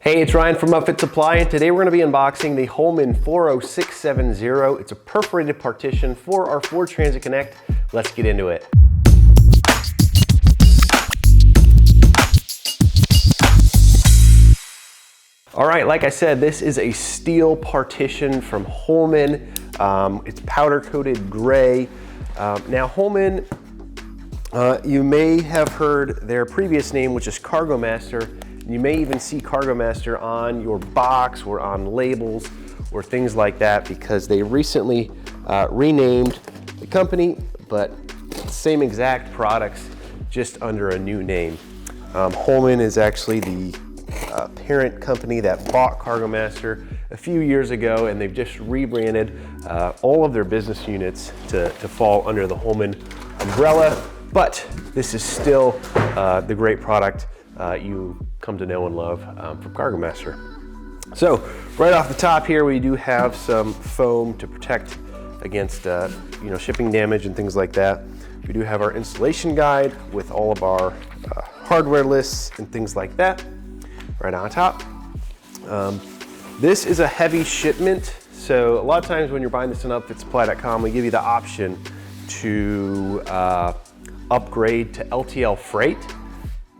Hey, it's Ryan from Upfit Supply, and today we're going to be unboxing the Holman 40670. It's a perforated partition for our Ford Transit Connect. Let's get into it. All right, like I said, this is a steel partition from Holman. It's powder coated gray. Now Holman, you may have heard their previous name, which is Kargo Master. You may even see Kargo Master on your box or on labels or things like that because they recently renamed the company, but same exact products, just under a new name. Holman is actually the parent company that bought Kargo Master a few years ago, and they've just rebranded all of their business units to fall under the Holman umbrella, but this is still the great product you come to know and love from Kargo Master. So right off the top here, we do have some foam to protect against shipping damage and things like that. We do have our installation guide with all of our hardware lists and things like that right on top. This is a heavy shipment, so a lot of times when you're buying this on upfitsupply.com, we give you the option to upgrade to LTL freight.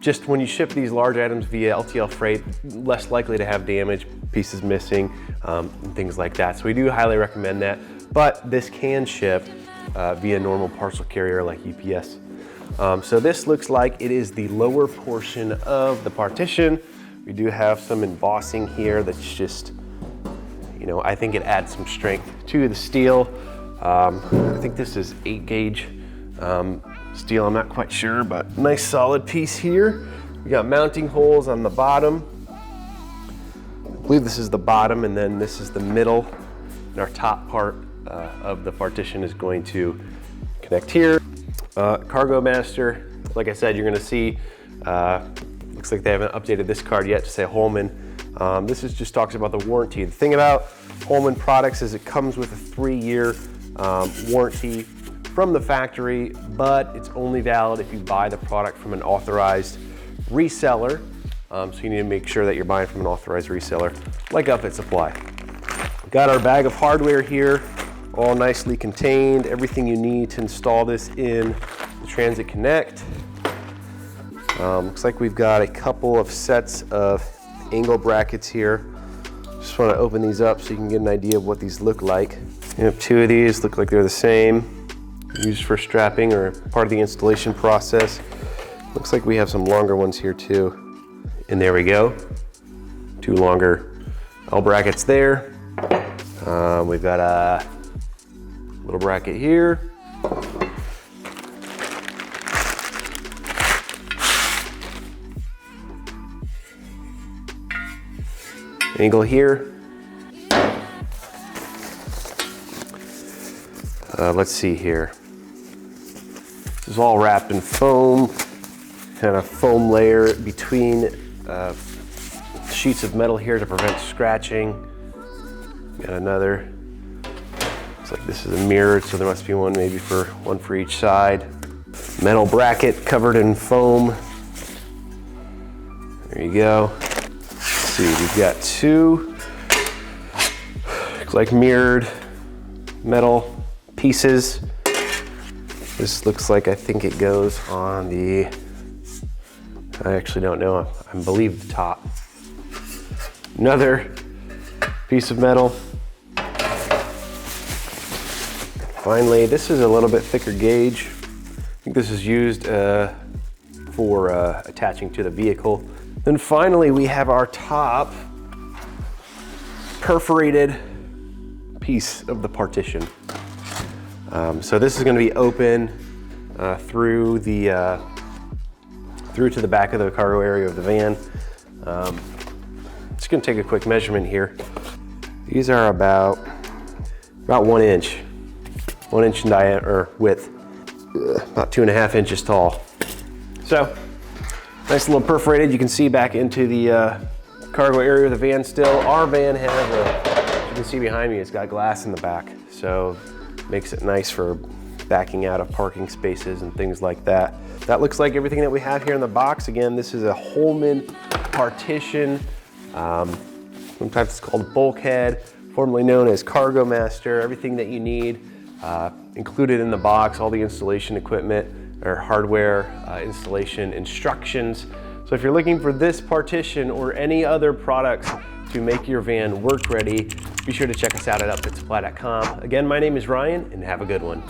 Just when you ship these large items via LTL freight, less likely to have damage, pieces missing, and things like that. So we do highly recommend that, but this can ship via normal parcel carrier like UPS. So this looks like it is the lower portion of the partition. We do have some embossing here that's just, I think it adds some strength to the steel. I think this is 8 gauge steel, I'm not quite sure, but nice solid piece here. We got mounting holes on the bottom. I believe this is the bottom, and then this is the middle, and our top part of the partition is going to connect here. Kargo Master, like I said, you're gonna see, looks like they haven't updated this card yet to say Holman. This just talks about the warranty. The thing about Holman products is it comes with a 3-year warranty from the factory, but it's only valid if you buy the product from an authorized reseller. So you need to make sure that you're buying from an authorized reseller, like Upfit Supply. We've got our bag of hardware here, all nicely contained, everything you need to install this in the Transit Connect. Looks like we've got a couple of sets of angle brackets here. Just want to open these up so you can get an idea of what these look like. You have 2 of these, look like they're the same. Used for strapping or part of the installation process. Looks like we have some longer ones here too. And there we go. 2 longer L brackets there. We've got a little bracket here. Angle here. Let's see here. This is all wrapped in foam, kind of foam layer between sheets of metal here to prevent scratching. Got another. Looks like this is a mirror, so there must be one maybe for one for each side. Metal bracket covered in foam. There you go. Let's see, we've got 2. Looks like mirrored metal pieces. This looks like, I think it goes on the, I actually don't know, I believe the top. Another piece of metal. Finally, this is a little bit thicker gauge. I think this is used for attaching to the vehicle. Then finally, we have our top perforated piece of the partition. So this is going to be open through to the back of the cargo area of the van. Just going to take a quick measurement here. These are about 1 inch, 1 inch in diameter or width, about 2.5 inches tall. So nice little perforated. You can see back into the cargo area of the van still. Our van has as you can see behind me, it's got glass in the back, so makes it nice for backing out of parking spaces and things like that. That looks like everything that we have here in the box. Again, this is a Holman partition Sometimes it's called a bulkhead, formerly known as Kargo Master. Everything that you need included in the box, all the installation equipment or hardware installation instructions. So if you're looking for this partition or any other products to make your van work ready, be sure to check us out at upfitsupply.com. Again, my name is Ryan, and have a good one.